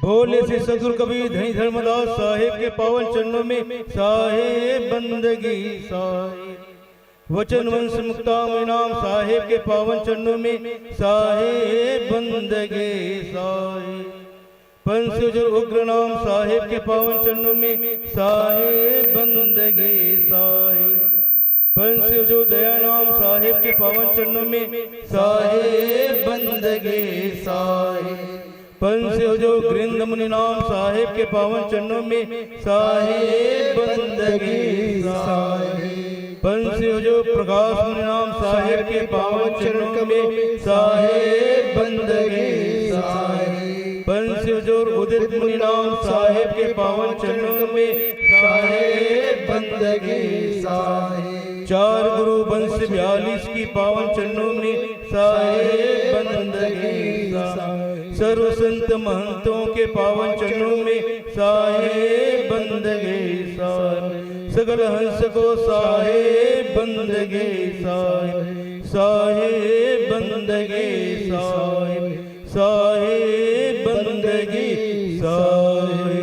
भोले से सदगुरु कबीर धनी धर्मदास साहेब के पावन चरणों में साहेब बंदगी साहेब वचन वंश मुक्ताम इनाम साहेब के पावन चरणों में साहेब बंदगी साहेब पंचजर उग्र नाम साहेब के पावन चरणों में साहेब बंदगी साहेब पंचजो दया नाम साहेब के पावन चरणों में साहेब बंदगी साहेब पंचजो गृंद मुनि नाम साहेब के पावन चरणों में साहेब बंदगी साहेब पंचजो प्रकाश मुनि नाम साहेब के पावन चरणों में साहेब बंदगी साहेब पंचजो उदित मुनि नाम साहेब के पावन चरणों में साहेब बंदगी साहेब चार गुरु वंश 42 की पावन चरणों में साहेब बंदगी साहेब सर्व संत महंतों के पावन चरणों में साहेब बंदगी साहेब सगल हंस को साहेब बंदगी साहेब साहेब बंदगी साहेब साहेब बंदगी साहेब।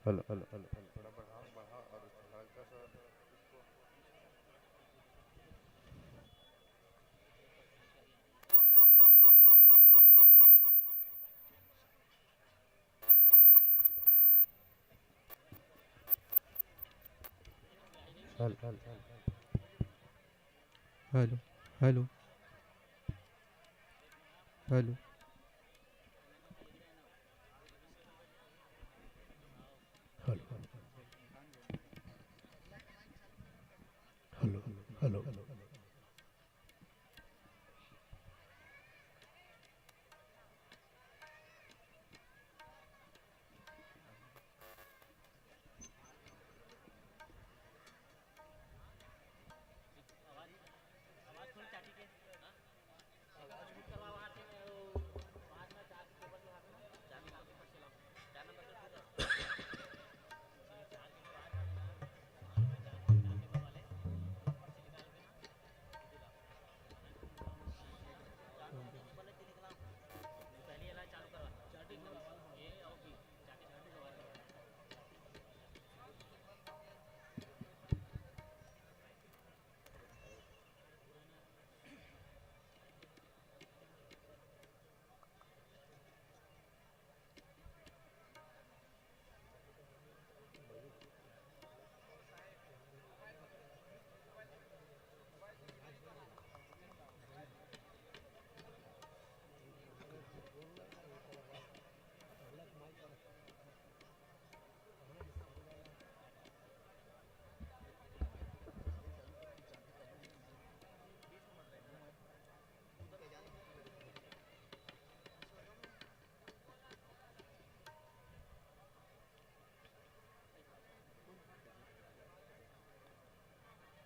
Hello hello hello hello hello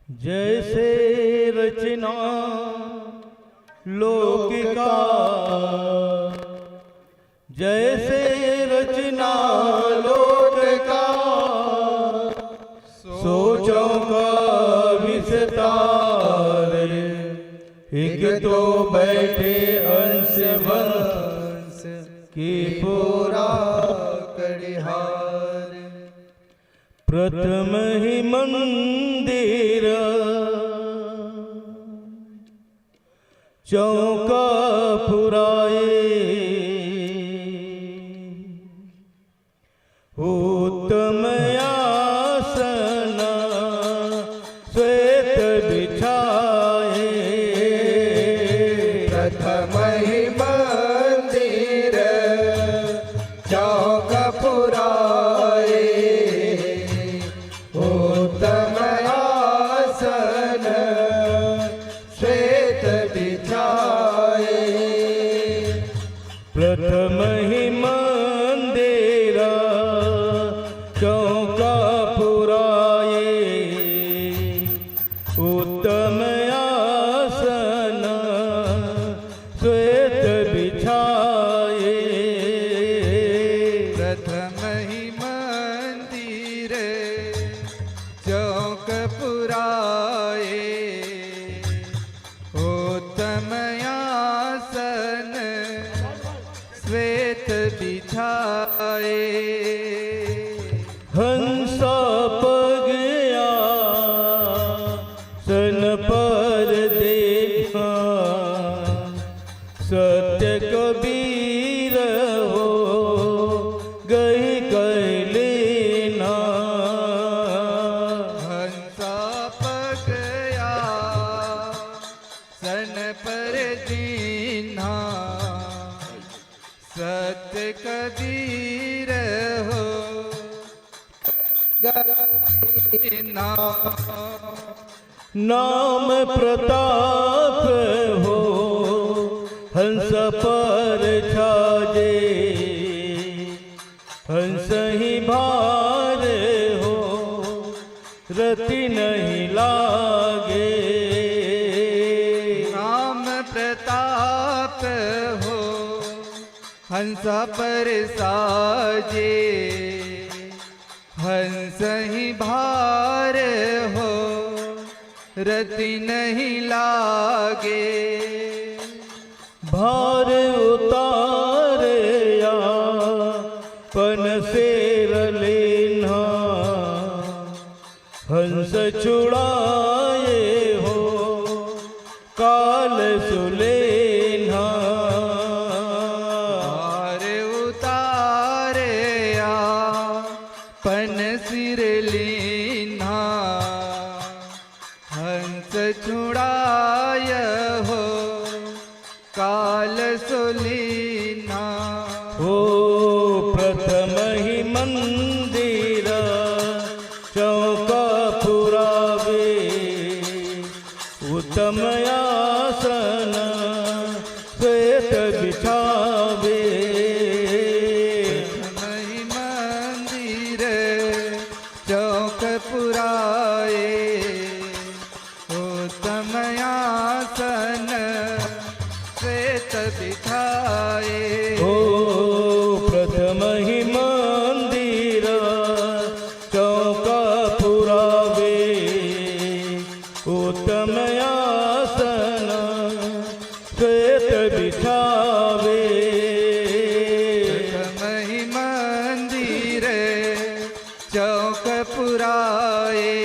जैसे रचना लोक का, जैसे रचना लोक का, सोचों का विस्तार, एक तो बैठे अंश वंश की पूरा कड़िहार। प्रथम ही मंदिर चौका पुराए, उत्तम आसन श्वेत बिछाए। प्रथम ही मंदिर चौक पुराए, उत्तम आसन श्वेत बिछाए। प्रथम ही मंदिर चौका पुराए, उत्तम आसन श्वेत बिछाए। प्रथम ही मंदिर चौक पुराए, उत्तम आसन श्वेत बिछाए। हंस पगया सन पर देखा, सत्य कबीर हो गई कैलेना। हंसा पगया सन पर दीन्हा, सत्य कबीर हो गईना। नाम प्रताप हो हंस पर छाजे, हंस ही भार हो रति नहीं लागे। नाम प्रताप हो हंसा पर साजे, हंस ही भार हो रति नहीं लागे। भार उतार या पन से लेना, छुड़ाए हो काल सुलेना। हार उतारे आपन सिर लीन्हा, हंस छुड़ाय हो काल सुलीन्हा। हो प्रथम ही मंदिर चौका पुरावे, उत्तम आसन श्वेत बिछावे। मही मंदिर चौक पुराए, उत्तम आसन श्वेत बिछाए। हो प्रथम ही मंदिर चौका पुरावे, उत्तम आसन श्वेत बिछावे। मही मंदिर चौक पुराए,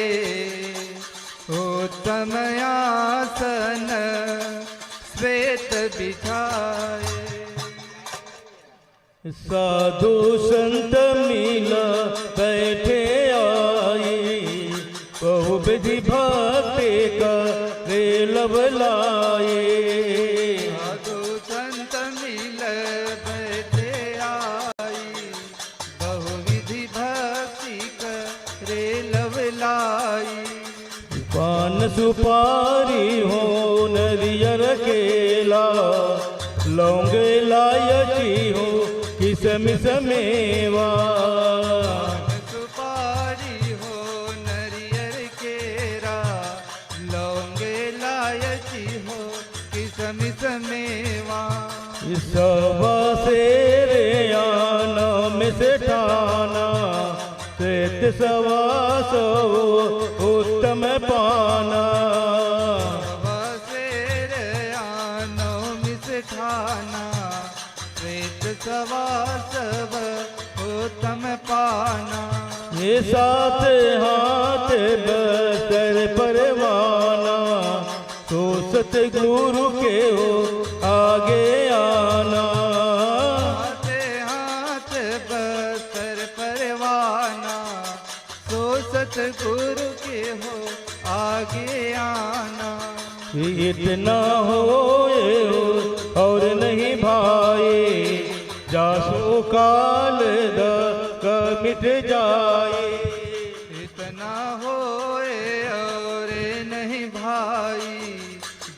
उत्तम आसन श्वेत बिछाए। साधु संत मिला बैठे आई, बहु विधि भक्ति का रे लवलाए। साधु संत मिल बैठे आई, बहुविधि भक्ति करे लवलाई। पान सुपारी हो नरियर केला, लौंग इलायची हो किसमिस मेवा। सुपारी हो नरियर केरा, लौंग इलायची हो किसमिस मेवा। सवा से रे आना में से ठाना, श्वेत सवा सो उत्तम पाना। वसेर आनो मिठाना, श्वेत सवा सब उत्तम पाना। ये सात हाथ बस्तर परवाना, तो सतगुरु के हो आगे आना। हाथ बस्तर परवाना, तो सतगुरु के हो आगे आना। इतना होए हो और नहीं भाई, जासो काल द मिट जाए। इतना होए और नहीं भाई,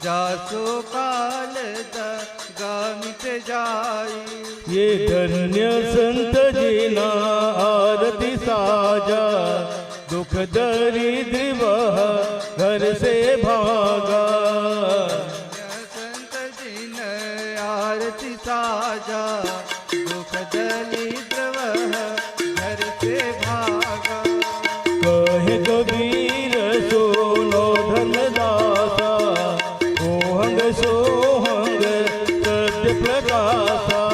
जासो काल दगा मिट जाई। ये धन्य संत जीना आरती साजा, दुख दरिद्र वह घर से भागा। संत जिन आरती साजा, दुख दरिद्र वह घर से भागा। कहे कबीर सोनो धनदासा, ओहंग सोहंग सत्य प्रकाशा।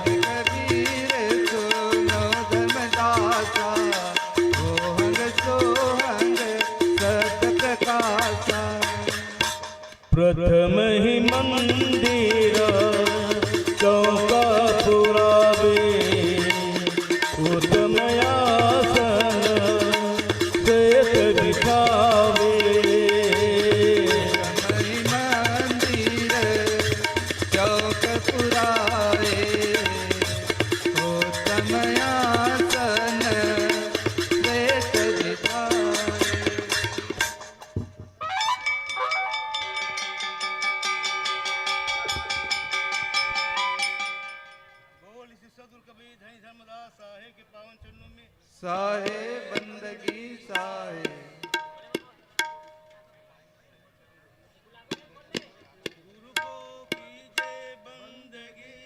कबीर सुनो धर्मदासा, सोहंग सोहंग सत प्रकाशा। प्रथम ही मंदिर चौका पुरावे, उत्तम आसन श्वेत बिछावे। मही मंदिर चौक पुराए, उत्तम आसन श्वेत बिछाए। बोल श्री सद्गुरु कबीर धनी धर्मदास साहेब के पावन चरणों में साहे बंदगी साहे। गुरु को कीजे बंदगी,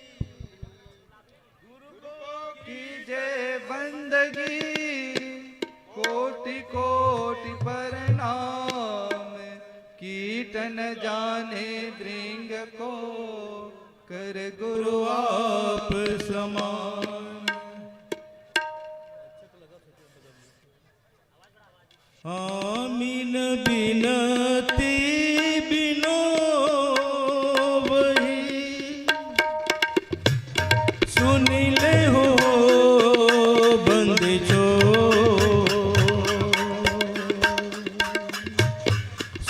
गुरु को कीजे बंदगी, कोटि कोटि प्रणाम। कीटन जाने भृंग को, कर गुरु आप समान। आमीन बिनती बिनो वही सुन ले हो बंदी जो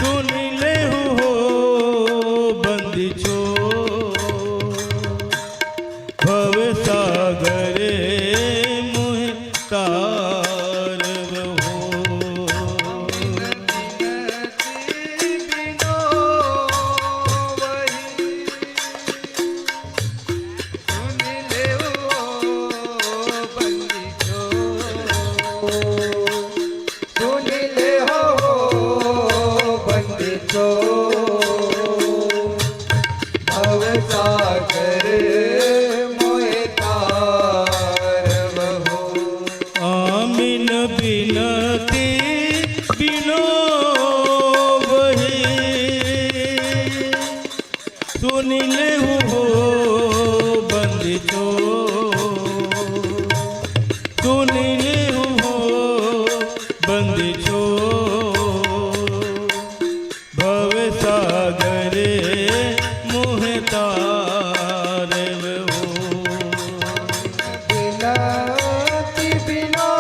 सुन ले हो बंदी जो भव सागरे मुह तारव हो बिनो वही सुन ले बंदी जो सुन ले हो बंदी जो भव सागर मोहे तारव हो आमीन बिनती बिनो वही सुन ले हो बंदी जो सुन ले हो बंदी जो भव सागरे मुह तारव हो बिनती बिनो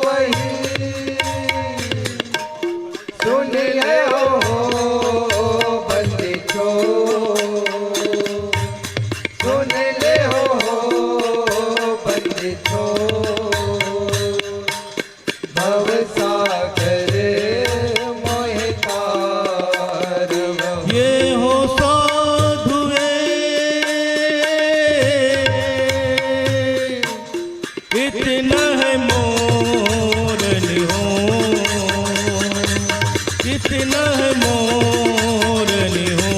वही सुन ले हो बंदी जो सुन ले हो बंदी जो भव सागर मोहे तारव ये हो साधुए इतना है मोरन हो इतना है मोरन हो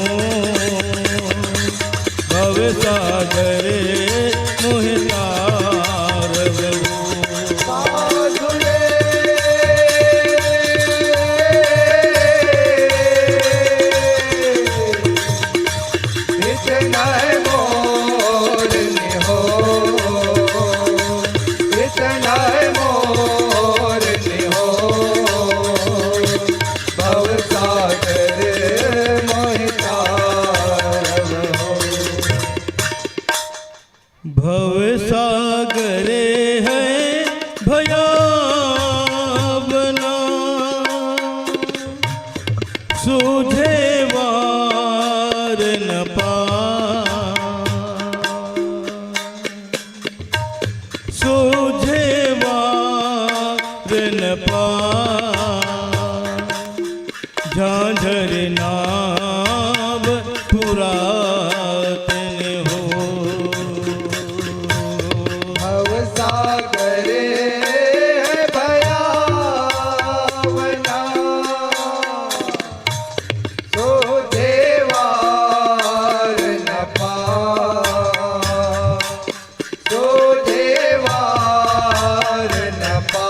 भव सागरे मोह तारव हो साधुले इतना है मोरनी हो इतना है मोरनी हो भव सागर मोहि तारव हो भव सागरे है भयावना सूझे वार न पा सूझे वार न पा झांझर नाव पुरातन हो भव सागर भयावना सो देवार न पा सो देवार न पा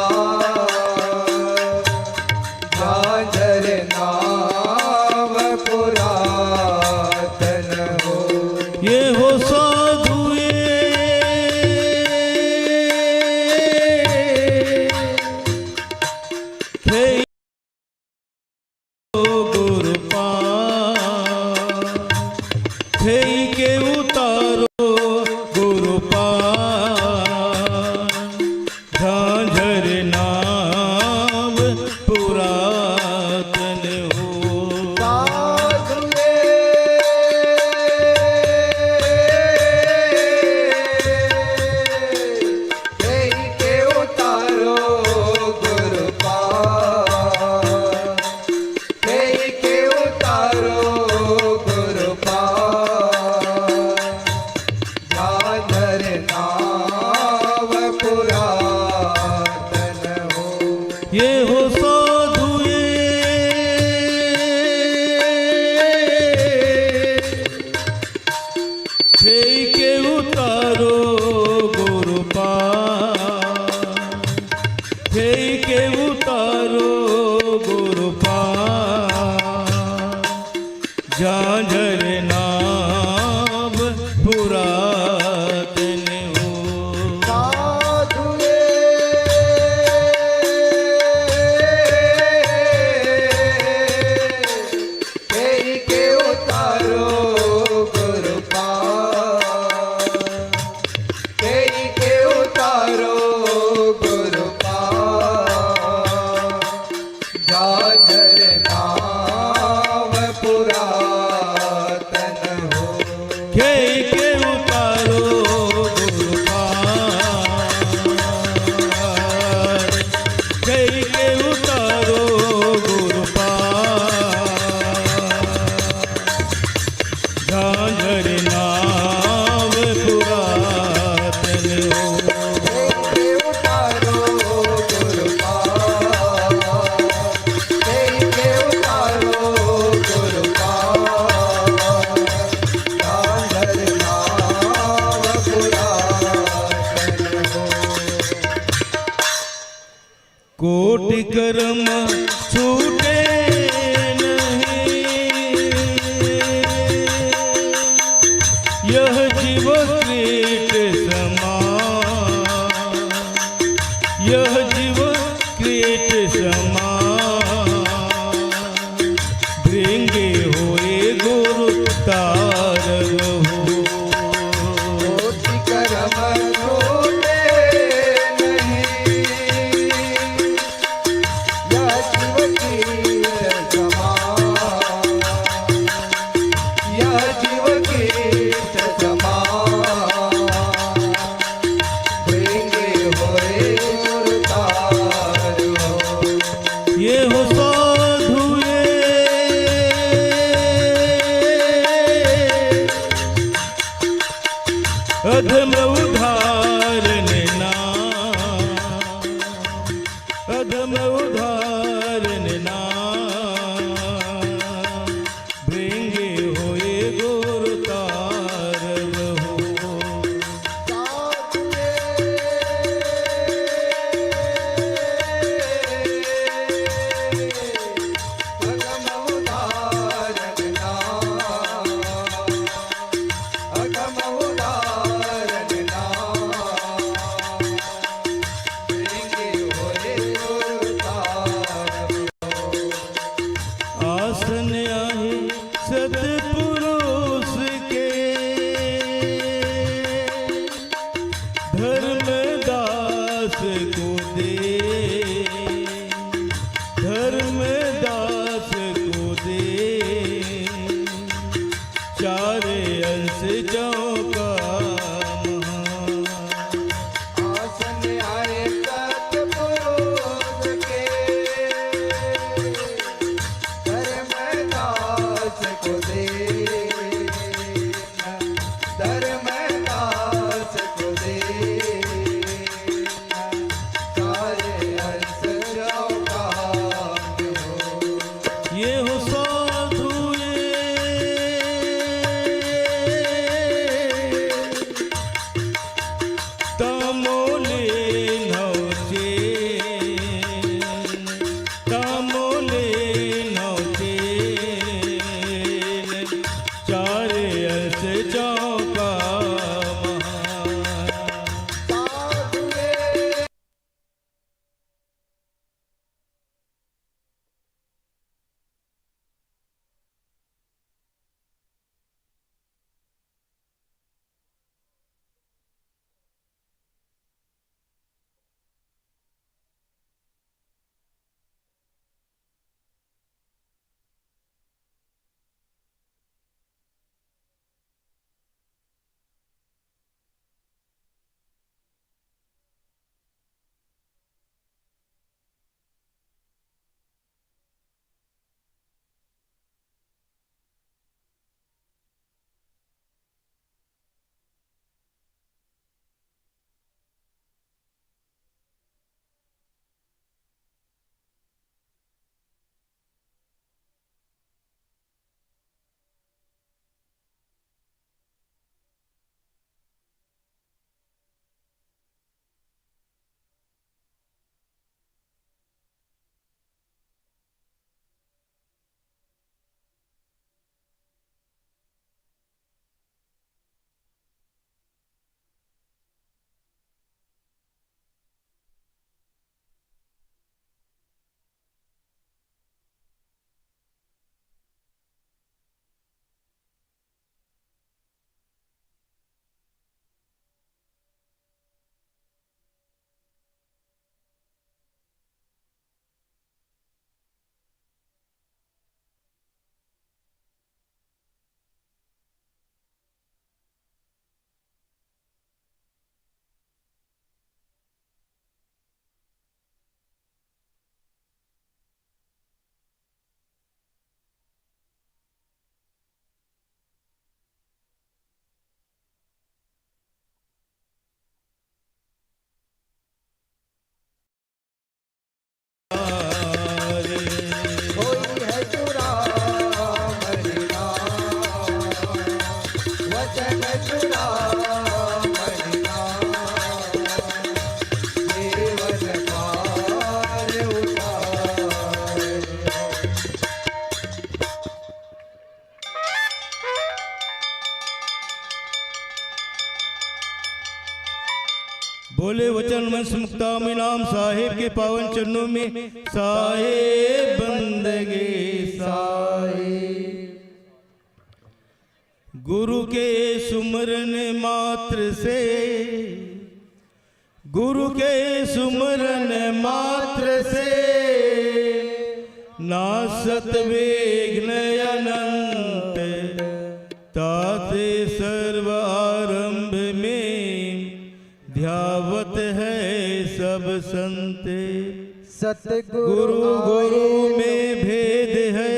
झांझर नाव पुरातन हो ये हो साधुए थे गुरु थे के उतारो गुरु झांझर नाम पुरातन हो साधुए देहि के उतारो गुरु देहि के उतारो गुरु झांझर नाव पुरातन हो ये हो साधुए थे के उतारो गुरु थे के उतारो गुरु झांझर नाम पुरातन हो कोटि कर्म छूटे नहीं, यह जीव कीट समान, यह जीव कीट समान, भृंगे होए गुरु तारव हो। कोटि कर्म छूटे नहीं, यह जीव कीट समान, यह जीव कीट समान, भृंगे होए गुरु तारव हो। ये हो साधु ये, अधम उदाहरण नाम, अधम उदाहरण नाम, भृंगे होए गुरु तारव हो। आसन आए सतपुरुष के, धर्मदास को दे, धर्मदास को दे, चारे अंश चौका महान। आसन आए सतपुरुष के, धर्मदास को दे, धर्मदास को दे, सारे अंश चौका में हो। ये हो साधु ये, तमोले नौचे, तमोले नौचे, चारे अंश चौका महान। बोले वचन वंश मुक्ताम इनाम साहेब के पावन चरणों में साहेब बंदगी साहेब। गुरु के सुमरन मात्र से, गुरु के सुमरन मात्र से नासत विघ्न अनंत, ताते सर्व आरंभ में ध्यावत है सब संत। सतगुरु गुरु में भेद है,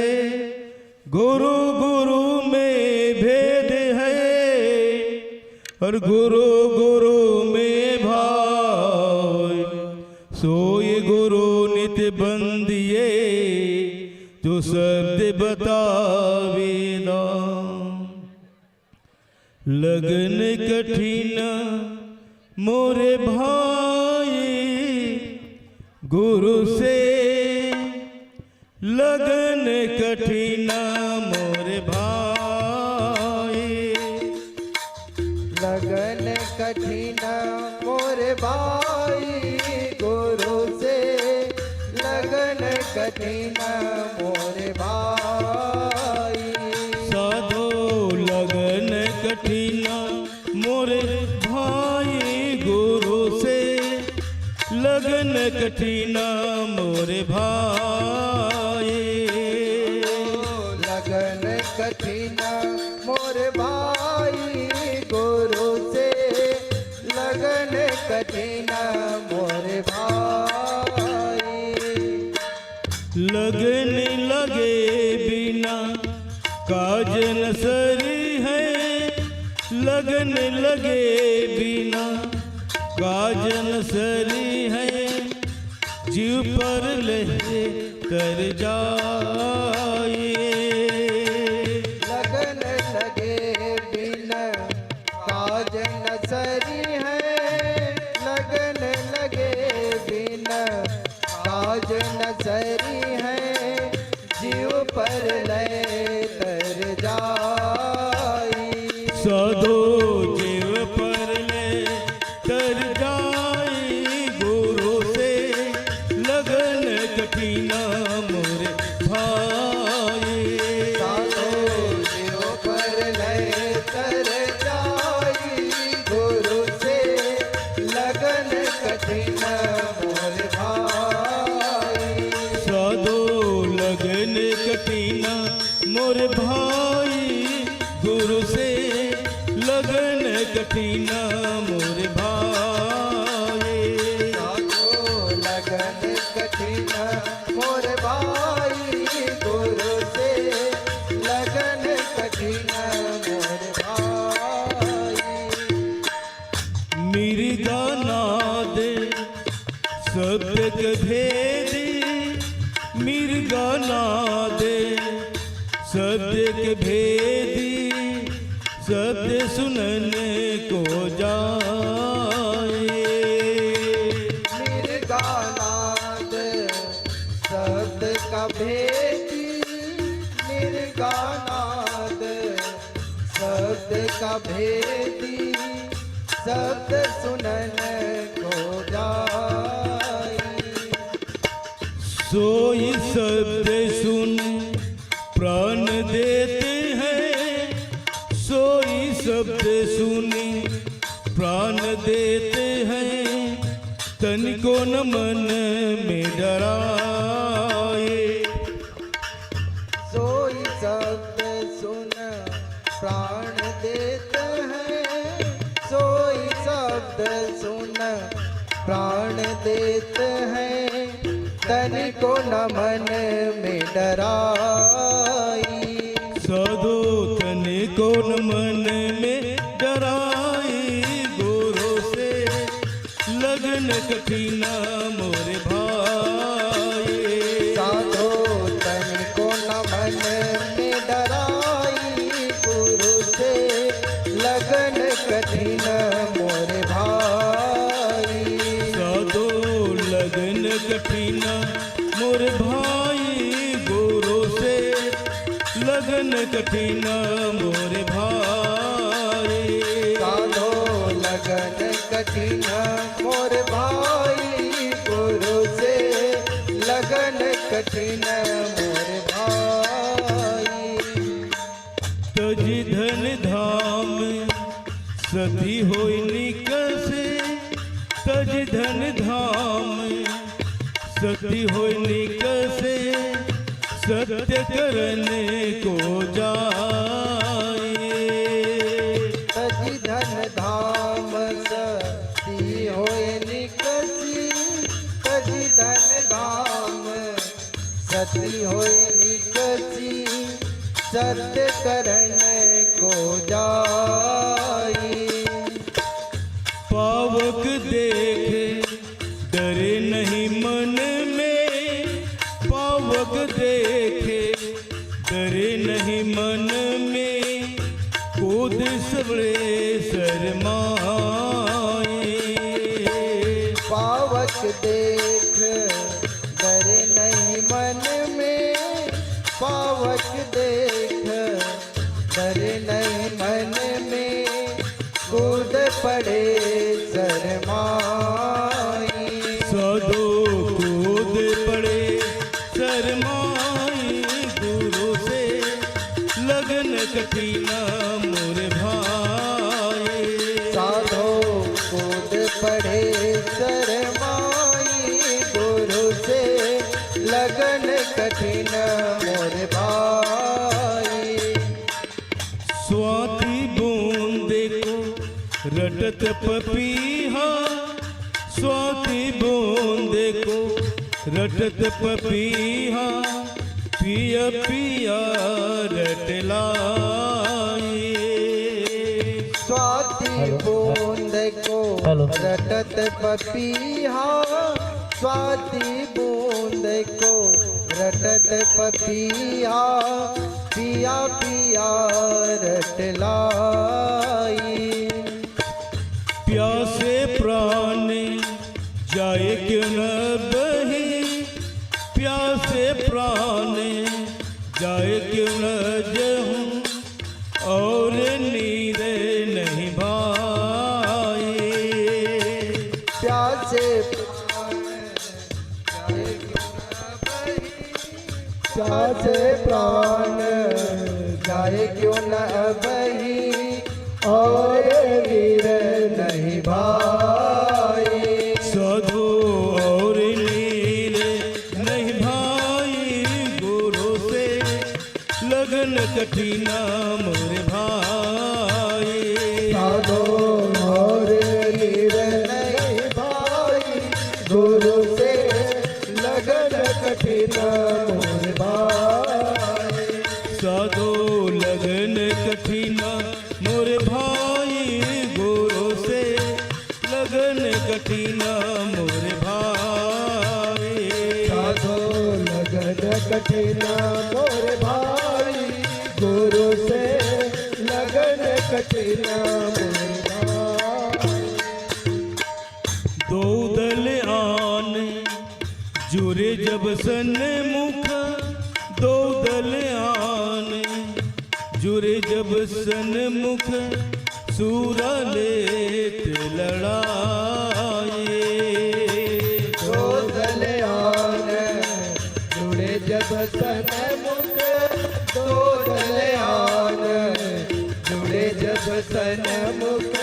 गुरु गुरु में भेद है, और गुरु गुरु में भाव, सोई गुरु नित बंदिए जो शब्द बतावेदा। लगन कठिन मोरे भाई गुरु से, लगन कठिन मोरे भाई, लगन कठिन मोरे भाई गुरु से, लगन कठिन मोरे भाई। साधो लगन कठिन मोरे भाई गुरु से, लगन कठिन मोरे भाई। लगन कठिन मोरे भाई गुरु से, लगन कठिन मोरे भाई। लगन लगे बिना काज न सरी है, लगन लगे बिना काज न सरी है, जीव पर ले कर जाए। लगन लगे बिना काज न सरी है, लगन लगे बिना काज न सरी है, जीव पर ले तर जाई। साधो जीव पर ले तर जाई गुरु से, लगन कठिन मोरे भाई। साधो जीव पर ले तर जाई गुरु से, लगन कठिन मोर भाई। साधो लगन कठिन मोर भाई गुरु से, लगन कठिन मोर भाई। साधो लगन कठिन मोर भाई गुरु से, लगन कठिन मोर भाई। मिर्गा नाद शब्द भेदी, मिर्गा नाद शब्द भेदी, शब्द सुनन को जाए। मिर्गा नाद शब्द का भेदी, मिर्गा नाद शब्द का भेदी, शब्द सुनन को जाई। सोई शब्द सुन प्राण देते हैं, सोई शब्द सुनी प्राण देते हैं, तन को न मन में डराए। सोई शब्द सुन प्राण देते हैं, सोई शब्द सुन प्राण देते हैं, तन को न मन में डराई। साधो तन को न मन में डराई गुरु से, लगन कठिन मोरे भाई। साधो तन को न मन में डराई गुरु से, लगन कठिन मोर भाई। साधो लगन कठिन मोर भाई गुरु से, लगन कठिन मोर भाई। साधो लगन कठिन मोर धन धाम सती हो निकसे सत्य करने को जाए सजी धन धाम सती होए निकसी सजी धन धाम सती होए निकसी सत्य करने को जाई पावक देखे डरे नहीं मन में पावक देखे डरे नहीं मन में कूद सबड़े शर्माए पावक देख डरे नहीं मन में पावक देख डरे नहीं मन में कूद पड़े शर्माई साधु कूद पड़े शर्माई गुरु से लगन कठिना मोर भाई साधो कूद पड़े शर्माई गुरु से लगन कठिन मोर भाई स्वाति बूंदे को रटत पपीहा स्वाति बूंदे को रटत पपीहा पिया पिया रटलाए स्वाति बूंद को रटत पपीहा स्वाति बूंद को रटत पपीहा पिया पिया रटलाई प्यासे प्राण जाए क्यों न बही प्यासे प्राण जाए क्यों न जहूं और नीर नहीं भाई प्यासे प्यासे प्राण जाए क्यों न बही और वीर नहीं भाई साधु और नीर नहीं भाई गुरु से लगन कठिना मोर भाई साधो और वीर नहीं भाई गुरु से लगन कठिन मोर भाई साधो लगन कठिना मोर भाई गुरु से लगन कठिना मोर भाई साधो लगन कठिन मोर भाई गुरु से लगन कठिन मोर भाई दो दल आन जुरे जब सन्मुख दो दल आन जुरे जब सन्मुख सूरा लेत लड़ाए दो दलयान जुड़े जब सन्मुख दो दलयान जुड़े जब सन्मुख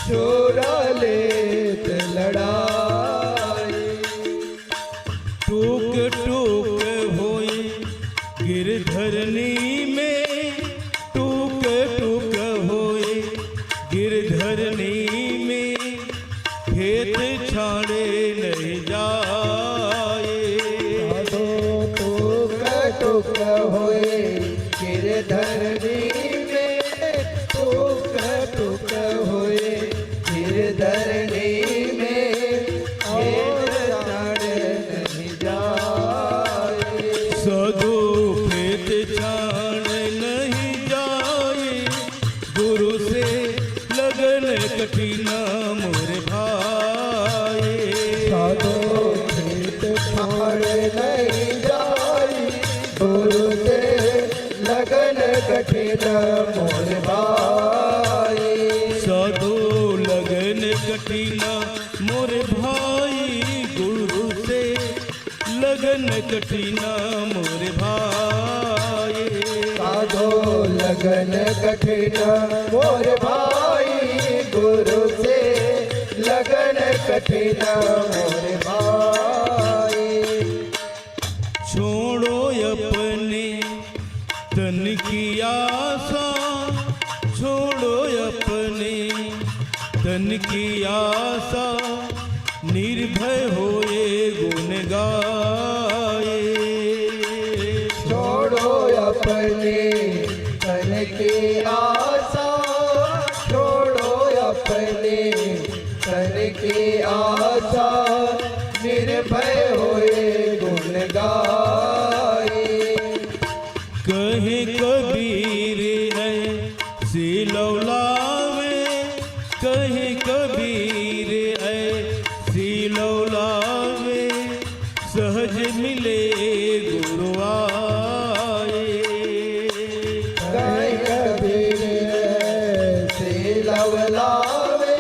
शोरा लेत लड़ाई टूक टूक होए गिरधरनी में टूक टूक होए गिरधरनी में खेत छाड़े नहीं जाए साधो टूक टूक होए गिरधरनी में टूक टूक होए गिरधरनी में खेत चढ़ नहीं जाए साधु खेत छाड़ नहीं जाए गुरु से लगन कठिना मोर भाई साधो खेत छाड़ नहीं जाई गुरु से लगन कठिन मोर भाई साधु लगन कठिना मोर भाई गुरु से लगन कठिना मोर भाई साधो लगन कठिन मोर भाई गुरु से लगन कठिन मोर भाई। छोड़ो अपने तन की आशा, छोड़ो अपने तन की आशा, निर्भय होए गुण गाए। छोड़ो अपने तन की आशा, छोड़ो अपने तन की आशा, निर्भय होए गुण गाए। कहे कबीर है से लौलावे, कहे कबीर है से लौलावे, सहज मिले गुरु आए। कहे कबीर से लवलावे,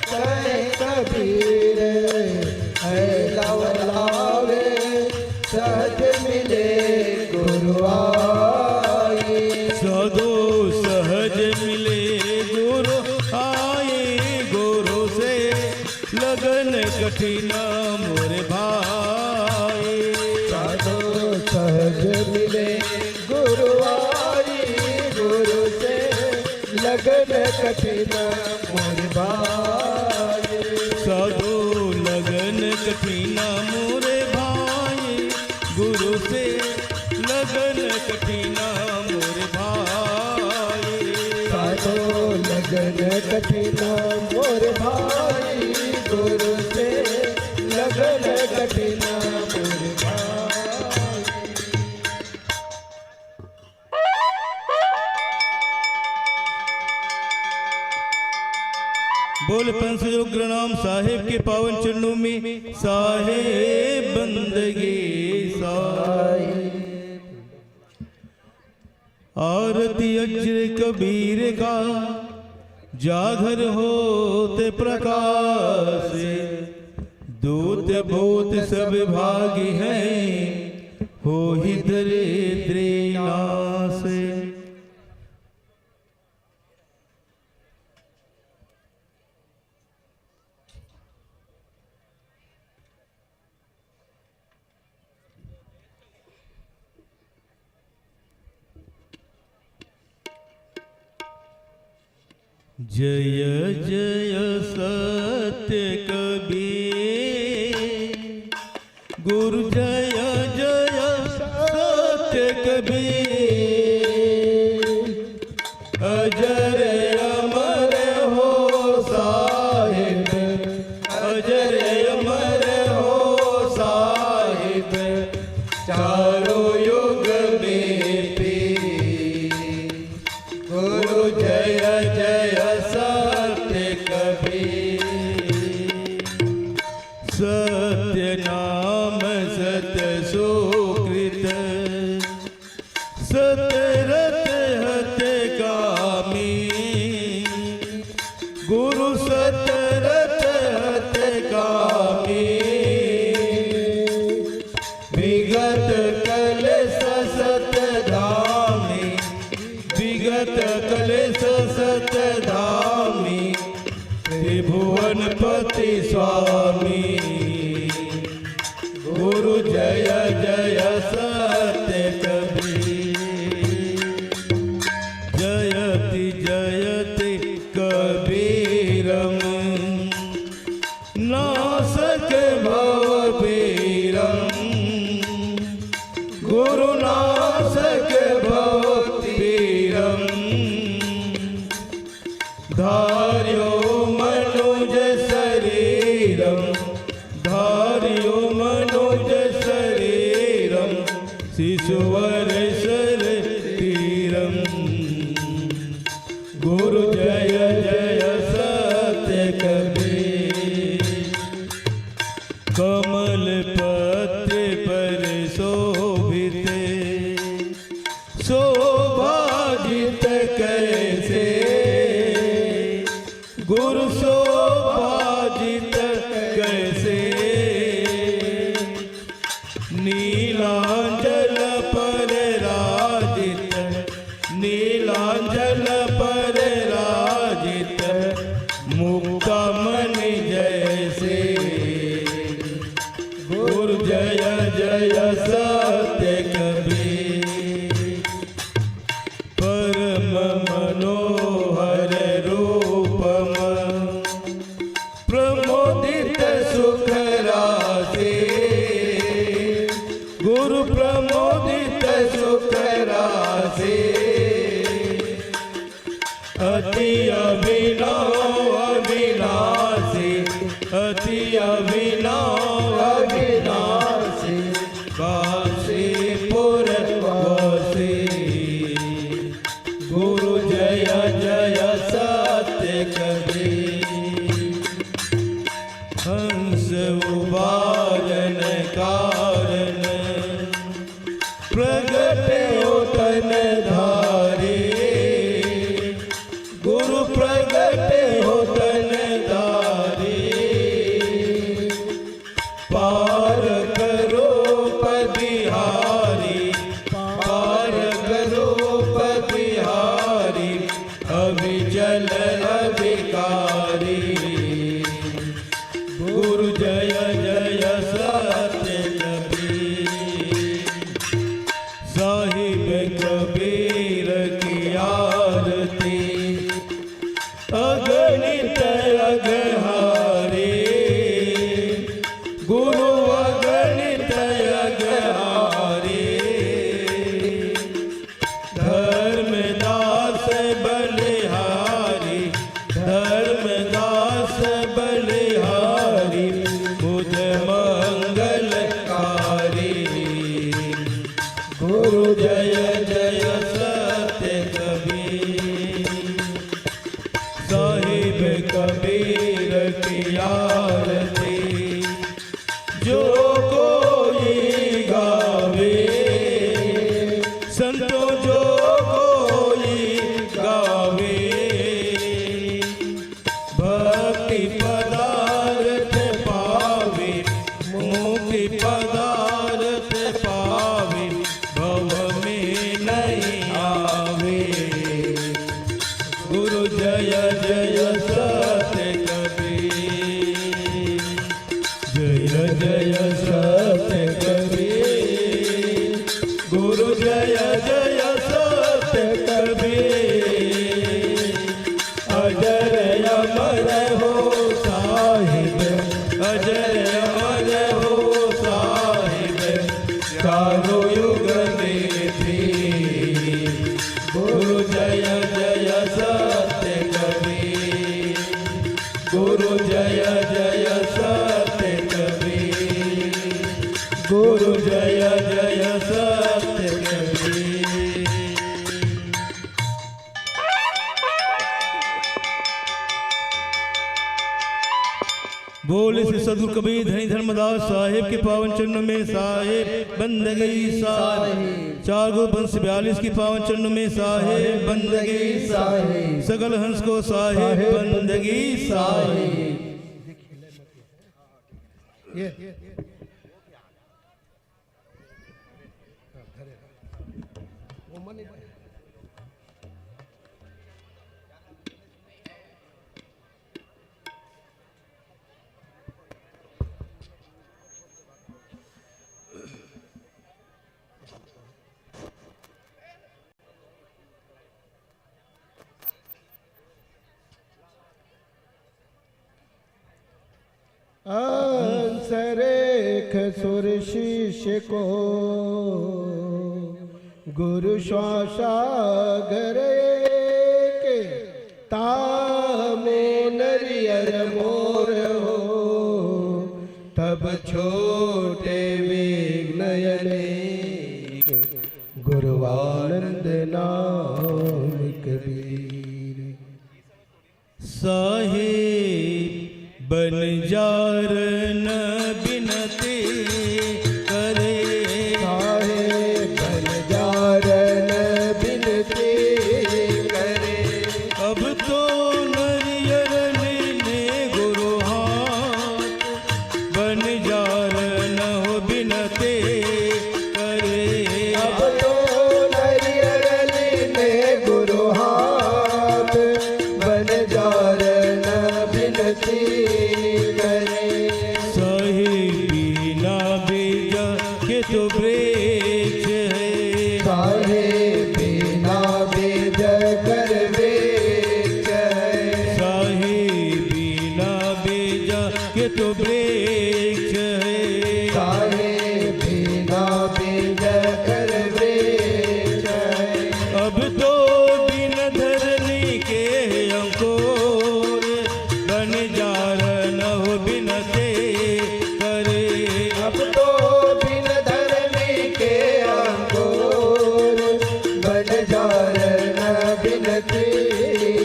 कहे कबीर है लवलावे, सहज मिले गुरु आए। सदो सहज मिले गुरु आए, गुरु से लगन कठिन मोर भाई। साधो सहज मिले गुरु आई, गुरु से लगन कठिन मोर भाई। साधो लगन कठिन मोर भाई, गुरु से लगन कठिन मोर भाई। साधो लगन कठिन मोर भाई, गुरु से लगन कठिन मोर भाई। बोल पंच उग्र नाम साहेब के पावन चरणों में साहेब बंदगी साहेब। आरती अज्र कबीर का जागर होते प्रकाश, दूत भूत सब भागी हैं हो ही दरिद्र नाश। जय जय सत्य कबीर, गुरु जय जय सत्य कबीर। अजर अमर हो साहिब, अजर अमर हो साहिब, चारों युग में पीर। गुरु जय जय सत्य कबीर। सत्य नाम सत्य सुकृत, सत्य रत हत कामी। गुरु सत्य रत हत कामी, विगत कलश सत धामी, विगत कलश सत धामी। त्रिभुवन पति स्वामी, गुरु जय जय सत्य कबीर। जयति जयति कबीरम, नासक भव पीरम। गुरु नासक भव पीरम, धार्यो मनुज शरीरम, धार्यो मनुज शरीरम। शिशुवर शरीरम, गुरु जय जय सत्य कबीर। कमल पत्र पर शोभित, शोभाजित कैसे। गुरु शोभाजित कैसे, नीलांचल पर राजित, नीलांचल पर राजित। मुक्ता मन जैसे, सुख राशि गुरु प्रमोदित सुख राशि अति अभिनव अविनाशी अति अभिनव अविनाशी काशीपुर वासी गुरु जय जय सत्य कबीर हंस उबारन कारण प्रगट होतन धारी गुरु प्रगट होतन धारी पार करो पदिहारी पार करो पदिहारी अविचल अधिकारी गुरु जय जय सत्य कबीर साहिब कबीर की आरती अगणित अगहारी गुरु अगणित अगहारी धर्मदास बलिहारी धर्मदास बलिहारी बुध मंगलकारी गुरु जय जय सत्य कबीर साहिब कबीर की आरती जो कोई गावे संतों जो कोई गावे भक्ति पदार्थ पावे मुक्ति पदार्थ पावे भव में नहीं आवे गुरु जय जय सत्य कबीर जय जय सत्य कबीर गुरु जय जय सत्य कबीर अजर अमर हो साहिब अजर अमर हो साहिब चारों युग में भी गुरु जय जय सत्य कबीर गुरु जय जय सत्य कबीर गुरु जय जय सत्य कबीर बोले श्री सदगुरु कबीर धनी धर्मदास साहिब के पावन चरणों में साहिब बंदगी साहिब चार गो वंश 42 की पावन चरणों में साहिब बंदगी साहिब सकल हंस को साहिब बंदगी साहिब अंसरेख सुर शिष्य को गुरु श्वासागर के तामे नरियर मोर हो तब छोटे विघ्नयने गुरुवानंद नाम कबीर साहिब बनजार न बिनती करे साहिब बनजार न बिनती करे अब तो नरियर लेने गुरु हाथ बनजार न हो बिनती करे अब तो नरियर लेने गुरु हाथ बनजार न बिनती करे साहिब के तो वृक्ष है। साहेब बिना बीज कर वृक्ष है। अब तो बिन धरनी के अंकुर बंजारण हो बिनते करे। अब तो बिन धरनी के अंकुर बंजारण बिनती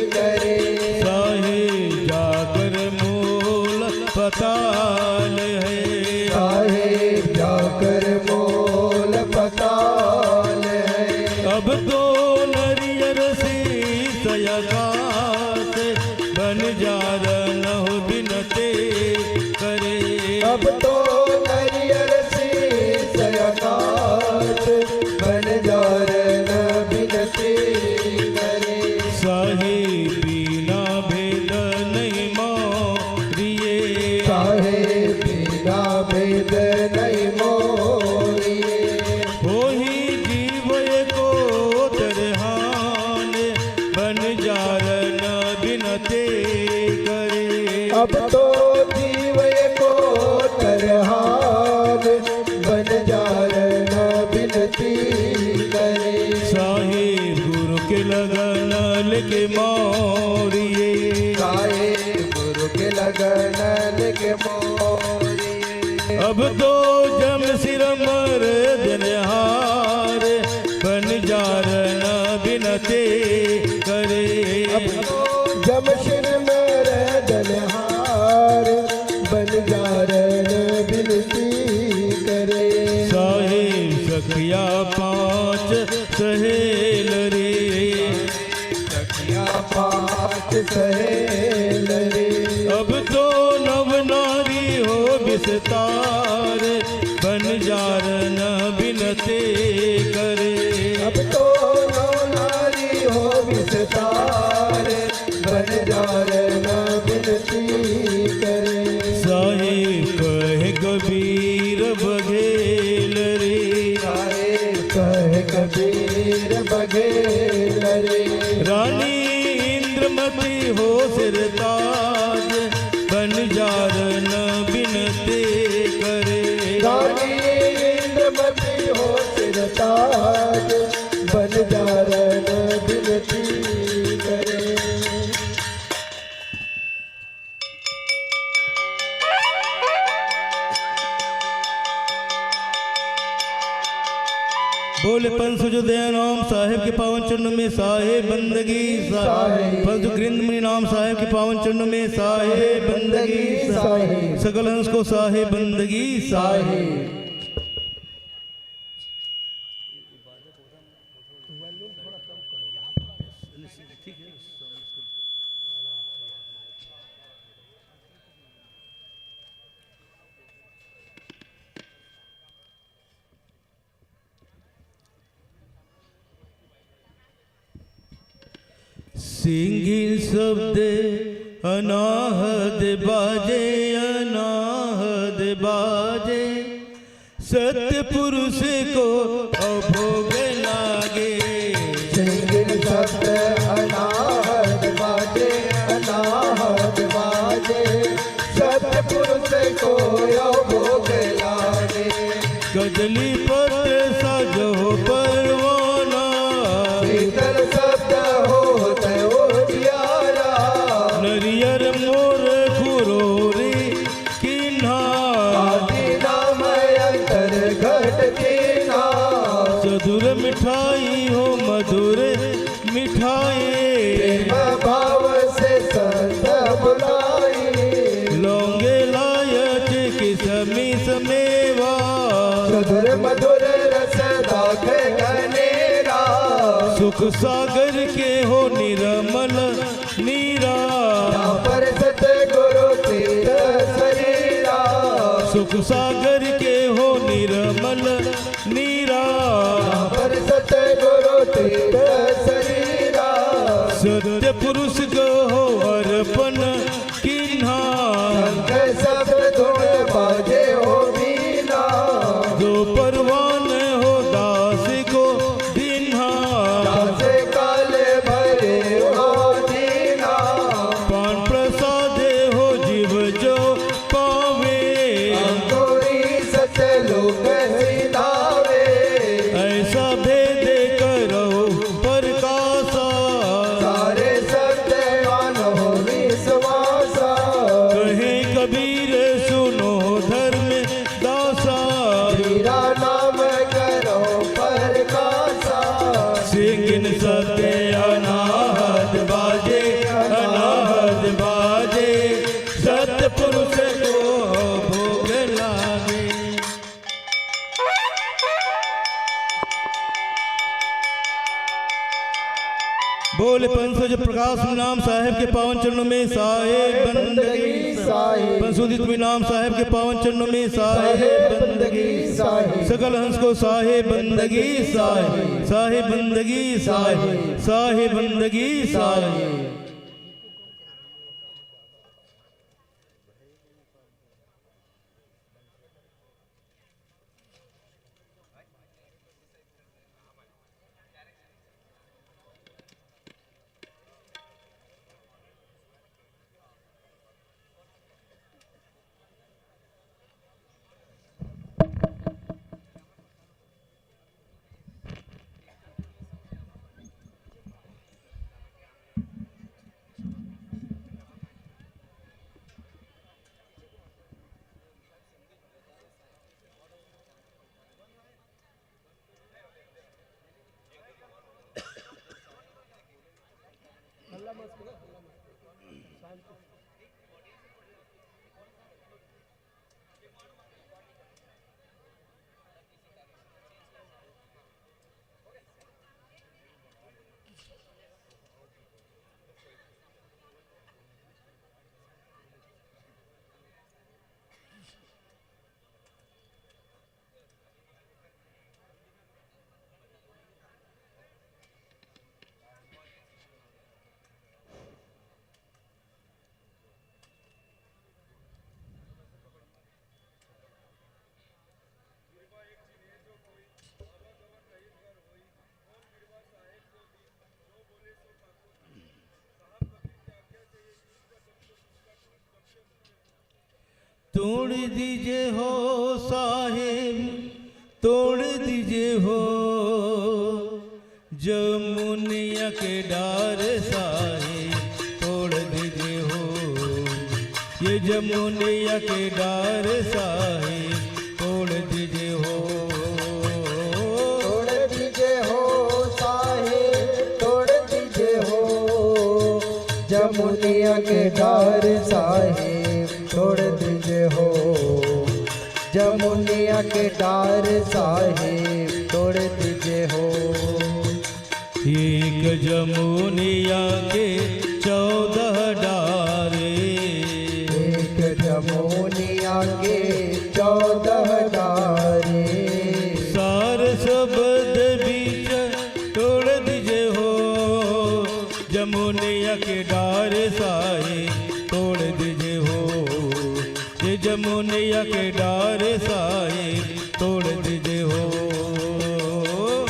करे। साहेब जाकर मूल पताल है। साहेब जाकर मूल पताल है। अब तो नरियर से सयाकाश बंजारण हो बिनते करे। अब तो नरियर शीस आकाश बंजारण बिनती करे। साहेब बिना भेद नहीं मोरिए। साहेब बिना भेद नहीं मोरिए। हो ही जीव को तरहान बंजारण बिनते करे। अब तो जीव को तरहान बंजारण बिनती करे। साहेब गुरु के लगन लेके मोरिए। साहेब गुरु के लगन के मोरिए। अब तो जम सिर मर जनहार बंजारण बिनते करे। अब तो जमशिर मेरे दलहार बंजारण बिनती करे। साहेब सखिया पांच सहेल रे। सखिया पाँच सहेल रे। अब तो नव नारी हो विस्तार बंजारण बिनते करे। अब तो नौ नारी हो विस्तार बंजारण बिनती करे। साहेब कहे कबीर बघेल रे। साहेब कहे कबीर बघेल रे। रानी इंद्रमती हो सिरताज बंजारण बिनते करे। रानी इंद्रमती हो सिरताज बंजारण बिनती करे। बोले पंच जो दयानाम साहेब के पावन चरणों में साहेब बंदगी। साहेब। पंच ग्रिंद मुनि नाम साहेब के पावन चरणों में साहेब बंदगी। साहेब। सकल हंस को साहेब बंदगी। साहेब। सिंगिल शब्द अनाहद बाजे अनाहद बाजे। सत्य पुरुष को अभोग लागे। सिंगिल शब्द अनाहत बाजे अनाहत बाजे। सतपुरुष को भोग लागे। गजली पत्र साजो परवाना। शीतल शब्द होत उजियारा। नरियर मोर खुरोरी किन्हा। आदि नाम अंतर घट कीना। सधुर मिठाई हो मधुर मिठाई। प्रेम भाव से संत बुलाई। लौंगे लायच किसमी समेवा। मधुर मधुर रस दाख घनेरा। सुख सागर के हो निर्मल नीरा। पर सत गुरु तीर्थ शरीरा। सुख सागर के हो निर्मल नीरा। पर सत गुरु तीर्थ शरीरा। सत्य पुरुष को हो अर्पण किन्हा। शंख शब्द धुन बाजे हो बीना। जो परवान हो दास को दिन्हा। दास काल भरे हो दीना। पान प्रसाद हो जीव जो ब्रज प्रकाश नाम साहेब के पावन चरणों में साहेब बंदगी साहेब बंसुदित नाम साहेब के पावन चरणों में साहेब बंदगी साहेब सकल हंस को साहेब बंदगी साहेब साहेब बंदगी साहेब साहेब बंदगी साहेब। तोड़ दीजिए हो साहेब तोड़ दीजिए हो जमुनिया के डार साहेब तोड़ दीजिए हो ये जमुनिया के डार साहेब तोड़ दीजिए हो तोड़ दीजिए हो साहेब तोड़ दीजिए हो जमुनिया के डार साहेब तोड़ दीजिए हो जमुनिया के डार साहेब तोड़ दीजिए हो। एक जमुनिया के 14 डारे एक जमुनिया के 14 डारे सार शब्द बीच तोड़ दीजिए हो जमुनिया के डार साहेब तोड़ दीजिए हो ये जमुनिया के डार साहेब तोड़ दीजिए हो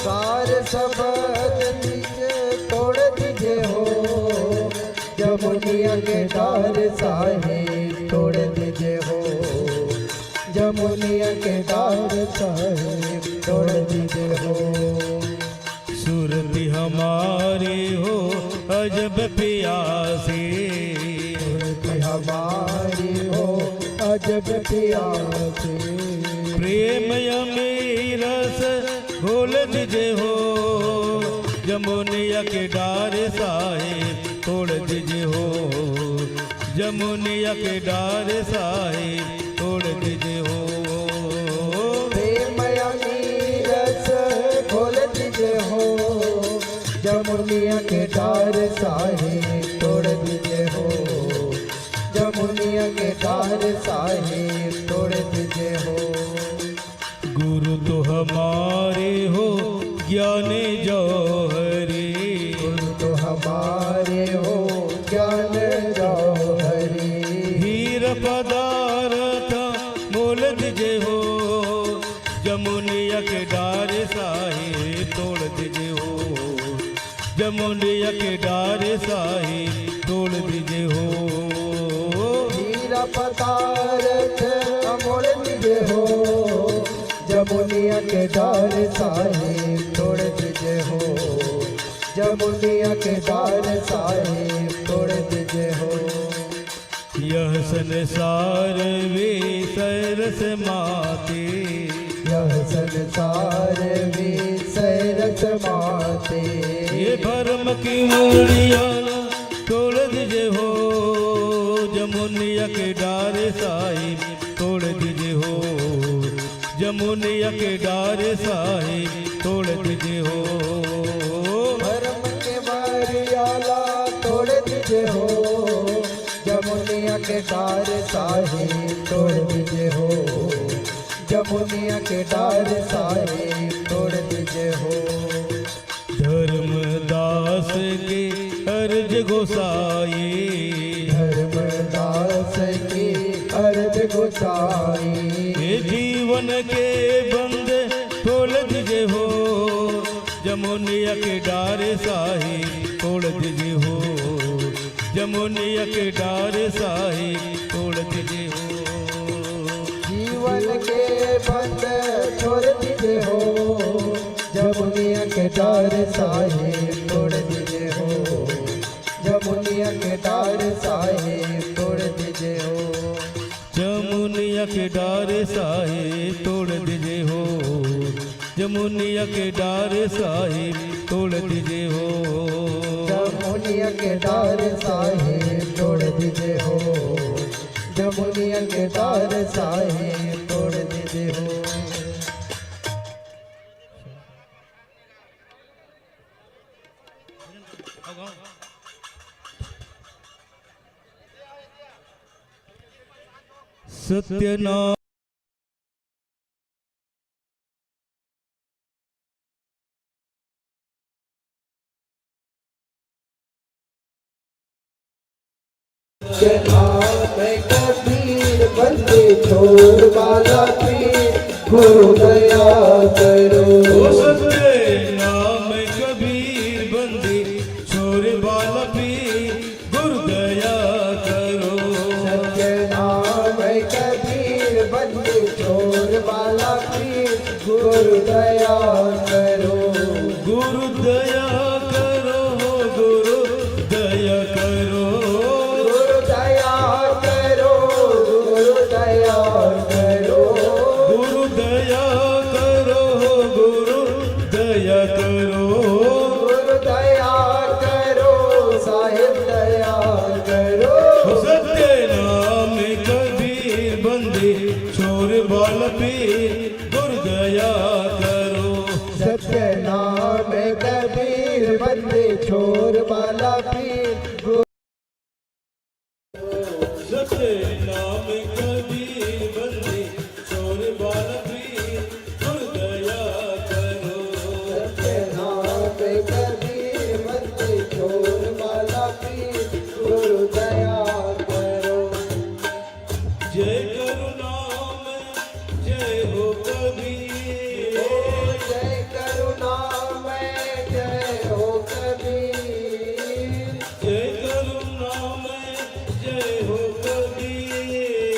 सार शब्द बीच तोड़ दीजिए हो जमुनिया के डार साहेब तोड़ दीजिए हो जमुनिया के डार साहेब तोड़ दीजिए हो। सूरती हमारी हो अजब प्यासी सुरती हमारी हो अजब प्यासी प्रेम यमी रस घोल दीजिए हो जमुनिया के डार साहेब तोड़ दीजिए हो जमुनिया के डार साहेब तोड़ दीजिए हो प्रेमयनी रस खोल दीजिए हो जमुनिया के डार साहेब तोड़ दीजिए हो जमुनिया के डार साहेब तोड़ दीजिए हो। गुरु तो हमारे हो ज्ञान जौहरी गुरु तो हमारे हो ज्ञान जौहरी हीर पदार्थ मोल दीजिए हो जमुनिया के डार साहेब तोड़ दीजिए हो जमुनिया के डार साहेब तोड़ दीजिए हो हीरा पदार्थ अमोल दीजिए हो जमुनिया के डार साहेब तोड़ दीजिए हो जमुनिया के डार साहेब तोड़ दीजिए हो। यह संसार वे सरस माते यह संसार भी सरस माते ये भरम की मूड़िया तोड़ दीजिए हो जमुनिया के डार साहिब तोड़ दीजिए हो जमुनिया के डार साहिब तोड़ दीजिए हो धर्म के मरियाला साहेब तोड़ दीजिए हो, जमुनिया के डार साहेब तोड़ दीजिए हो। धर्मदास के अर्ज गोसाई, धर्मदास की अर्ज गोसाई, ये जीवन के बंद खोल दीजिए हो, जमुनिया के डार साहिब तोड़ दीजिए हो, जमुनिया के डार साहिब तोड़ दीजिए हो। जीवन के बंद छोड़ दीजिए हो, जमुनिया के डार साहेब तोड़ दीजिए हो, जमुनिया के डार साहेब तोड़ दीजिए हो। जमुनिया के डार साहिब तोड़ दीजिए हो, जमुनिया के डार साहिब तोड़ दीजिए हो, जमुनिया के डार साहेब तोड़ दीजिए हो, जमुनिया के डार साहेब तोड़ दीजिए हो। सत्यनारायण मैं कबीर बंदे छोड़ वाला पीर, गुरु दया करो। सत्य नाम कबीर बंदी छोड़ वाला पीर, गुरु दया करो। सत्य नाम कबीर बंदे छोड़ वाला पीर, गुरु दया करो। गुरु दया करो, गुरु दया करो, गुरु दया करो, गुरु दया करो, गुरु दया करो, गुरु दया करो, गुरु दया करो, साहिब दया करो। सत्य नाम कबीर बंदी छोड़ वाला पीर, गुरु दया करो। सत्य नाम कबीर बंदे छोड़ वाला पीर, सत्य नाम कबीर बंदी छोड़ वाला पीर, गुरु दया करो। सत्य नाम कबीर बंदे छोड़ वाला पीर, गुरु दया करो। जय करुणाम जय हो कबीर, ओ जय करुणा में जय हो कबीर, जय करुणाम जय हो कबीर,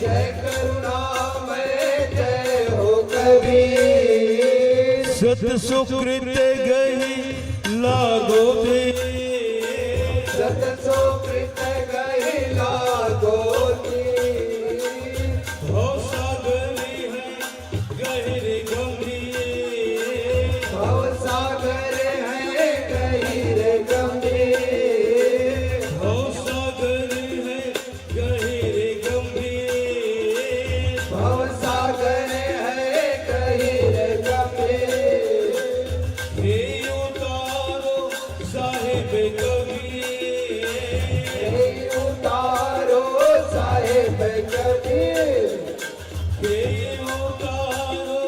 जय करुणा में जय हो कबीर। सत सुकृत गही लागो दे, सत सुकृत गहिला गोती, हो सागरी है गहरी गंभीर, भव सागर है गहीर गंभीर, हो सागरी है गहरी गंभीर, भव सागर है गहीर गंभीर। हे उतारो साहिब कबीर, हे उतारो साहिब कबीर, हे उतारो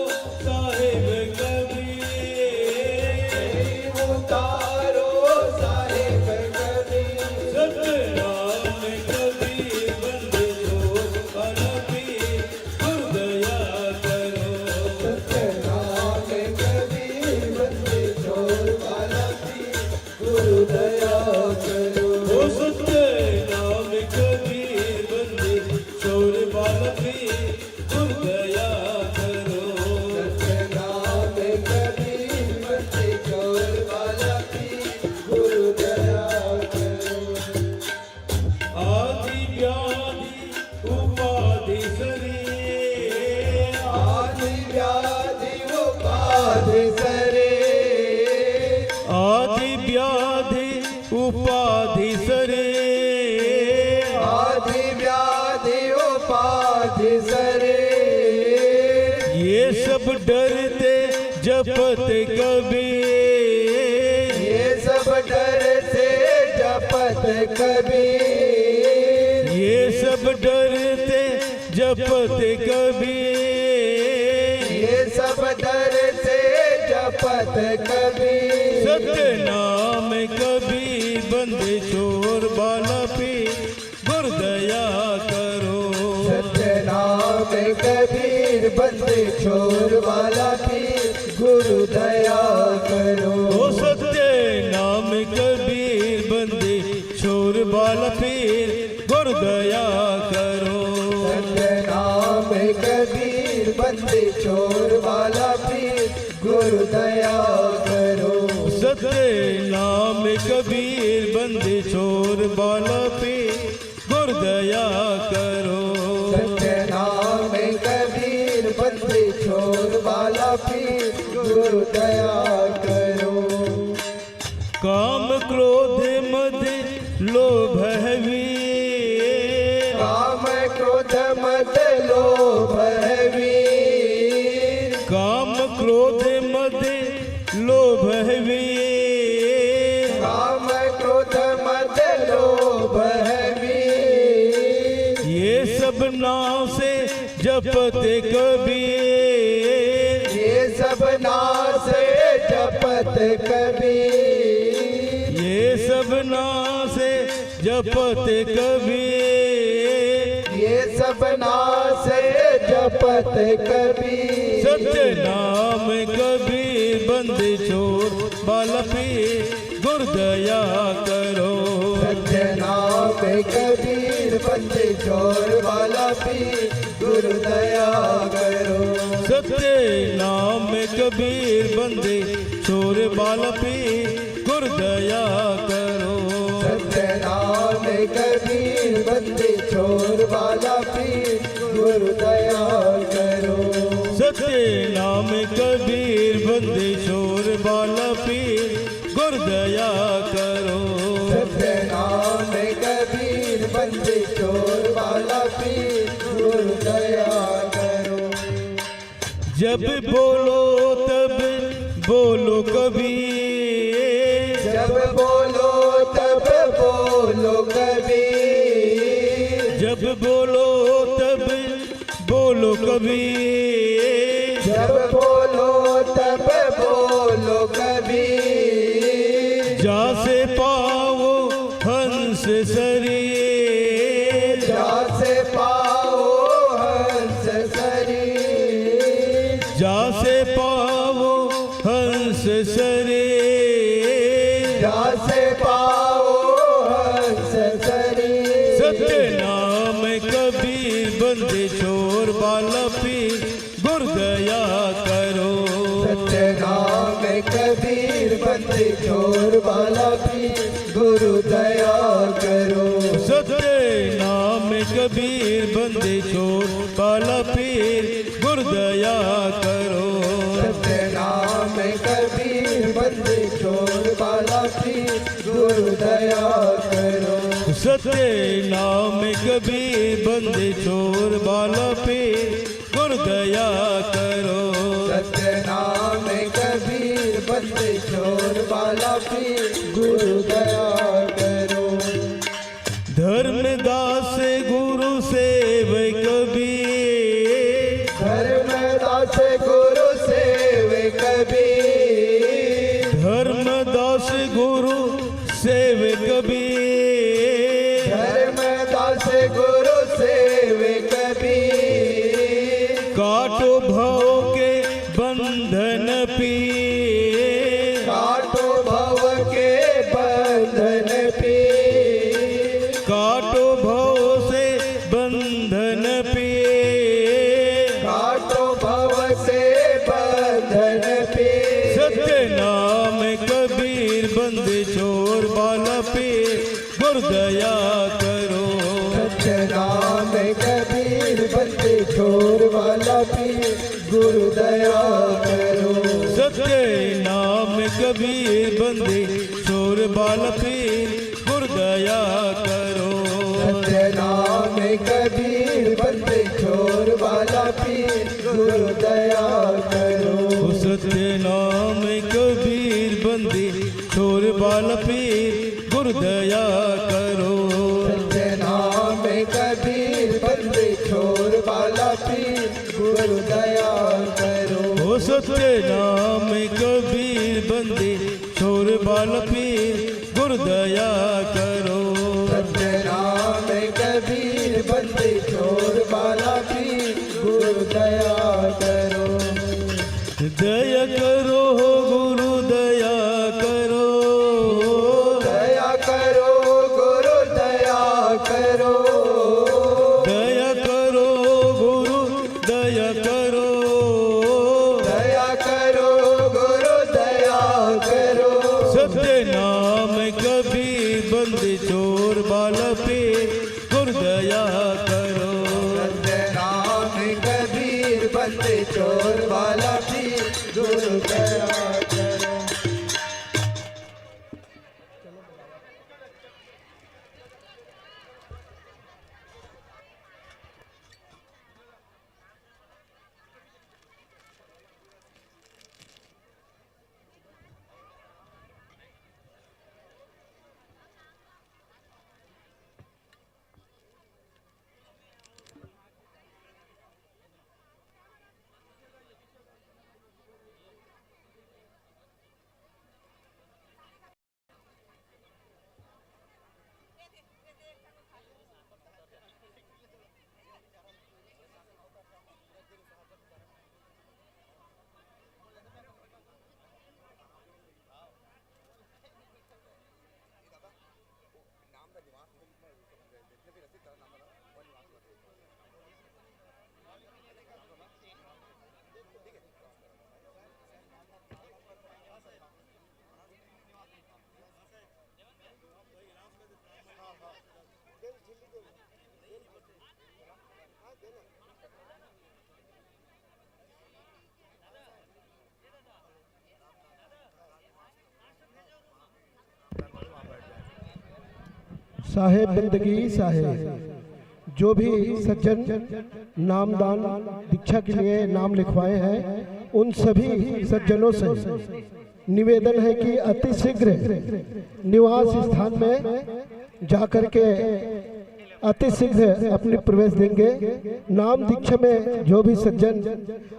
साहिब कबीर, हे उतारो साहिब कबीर। सतनाम कबीर बंदे छोड़ वाला पीर, गुरु दया करो। सत्यनाम कबीर बंदे छोड़ वाला पीर, गुरु दया करो। ओ सत्य नाम कबीर बंदे छोड़ वाला पीर, गुरु दया करो। सत्यनाम कबीर बंदे छोड़ वाला पीर, गुरु दया करो। आदि व्याधि उपाधि शरीर, आदि व्याधि उपाधि सरे, आदि व्याधि उपाधि सरे, आदि व्याधि उपाधि सरे। ये सब डरते जपते कबीर, ये सब डर से जपत कबीर, ये सब डर जपते कबीर, ये सब दर से जपत कबीर। सत्य नाम कबीर बंदे चोर बाला पीर, गुरु दया करो। सत्य नाम कबीर बंदे छोर वाला पीर, गुरु दया करो। ओ सत्य नाम कबीर बंदे चोर बाला पीर, गुरु दया करो। सत्य नाम कबीर बंदे छोर वाला पीर, गुरु दया करो। सत्य नाम कबीर बंदे चोर बाला पीर, गुरु दया करो। सत्य नाम कबीर बंदे छोर वाला पीर, गुरु दया करो। काम क्रोध मद लोभ है वीर, काम क्रोध मद लोभ है वीर। काम क्रोध मद लोभ है वीर, काम क्रोध मद लोभ है वीर। ये सब नाम से जपते कबीर, ये सब नाम से जपत कबीर। ये सब नाम से जपते कबीर, ये सब नाम से जपत कबीर। सत्य नाम कबीर बंदे चोर बाला पीर, गुरु दया करो। सत्य नाम कबीर बंदे चोर वाला पीर, गुरु दया करो। सत्य नाम कबीर बंदे चोर बाला पीर, गुरु दया करो। सत्य नाम कबीर बंदे छोर वाला पीर, गुरु दया करो। सत्य नाम कबीर बंदे चोर बाला पीर, गुरु दया करो। सत्य नाम कबीर बंदे छोर वाला पीर, गुरु दया करो। जब बोलो तब बोलो कबीर, जब बोलो तब बोलो कबीर। जब बोलो तब बोलो कबीर, जब बोलो तब बोलो कबीर। जा से पाओ हंस शरीर, जा से पाओ हंस शरीर। जा से पाओ हंस शरीर, जा से पाओ हंस शरीर। सत्य नाम कबीर बंदे चोर बाला पीर, गुरु दया करो। सत्य नाम कबीर बंदे छोर वाला पीर, गुरु दया करो। सत्य नाम कबीर बंदे चोर बाला पीर, गुरु दया करो। सत्य नाम कबीर बंदे छोर वाला पीर, गुरु दया करो। सत्य नाम कबीर बंदे चोर बाला पीर, गुरु दया करो। सत्य नाम कबीर बंदे छोर वाला पीर, गुरु दया करो। धर्मदास गुरु सेव कबीर, धर्मदास गुरु सेव कबीर। धर्मदास गुरु सेव कबीर, धर्मदास गुरु सेव कबीर। काटो भव के बंधन पीर, काटो भव के बंधन पीर। काटो भव से बंधन पीर, काटो भव से बंधन पीर। सत्य नाम कबीर बंदे चोर बाला पीर, गुरु दया करो। सत्य नाम कबीर बंदे छोर वाला पीर, गुरु दया करो। सत्य नाम कबीर बंदे चोर बाला पीर, गुरु दया करो। सत्य नाम कबीर बंदे छोर वाला पीर, गुरु दया करो। सत्य नाम कबीर बंदे चोर बाला पीर, गुरु दया करो। सत्य नाम कबीर बंदे छोर गुरु दया करो। ओ सत्य नाम कबीर बंदे छोर बाल पीर गुरु दया करो। सत्य नाम कबीर बंदे छोर बाला पीर गुरु दया करो। दया करो गुरु दया करो। दया करो गुरु दया करो। दया करो गुरु दया करो। दया करो गुरु दया करो। सत्य नाम कबीर बंदे चोर बाल पे गुरु दया करो। सत्य नाम कबीर बंदे चोर बाला पीर गुरु दया करो। साहेब बंदगी साहेब, जो भी सज्जन नामदान दीक्षा के लिए नाम लिखवाए हैं उन सभी सज्जनों से निवेदन है कि अति शीघ्र निवास स्थान में जाकर के अति शीघ्र अपनी प्रवेश देंगे। नाम दीक्षा में जो भी सज्जन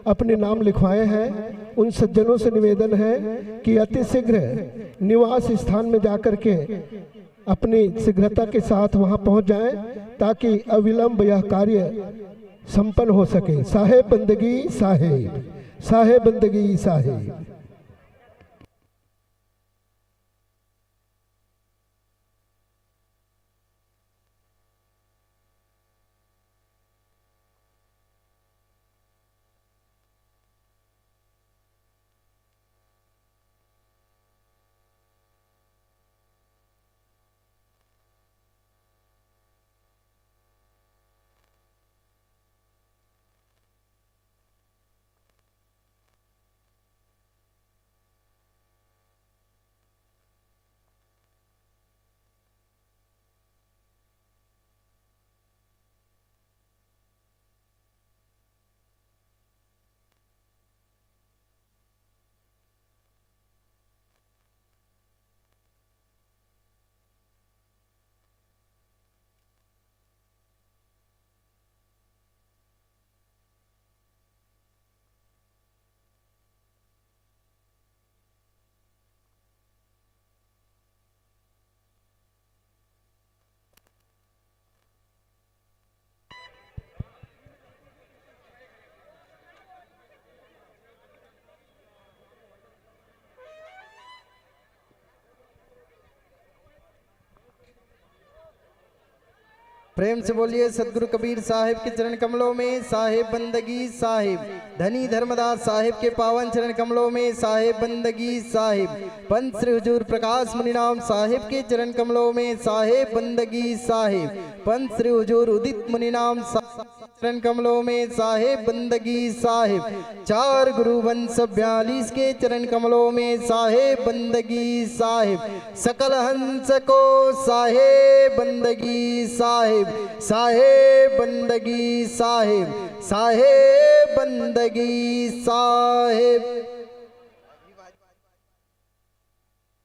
अपने नाम लिखवाए हैं उन सज्जनों से निवेदन है कि अति शीघ्र निवास स्थान में जाकर के अपनी शीघ्रता के साथ वहां पहुंच जाएं ताकि अविलंब यह कार्य संपन्न हो सके। साहेब बंदगी साहेब, साहेब बंदगी साहेब। प्रेम से बोलिए सदगुरु कबीर साहिब के चरण कमलों में साहेब बंदगी साहिब। धनी धर्मदास साहिब के पावन चरण कमलों में साहेब बंदगी साहिब। पंत श्री हुजूर प्रकाश मुनि नाम साहिब के चरण कमलों में साहेब बंदगी साहिब। पंत श्री हुजूर उदित मुनि नाम चरण कमलों में साहेब बंदगी साहिब। चार गुरु वंश 42 के चरण कमलों में साहेब बंदगी साहिब। सकल हंस को साहेब बंदगी साहिब, साहेब बंदगी साहिब, साहेब बंदगी साहिब।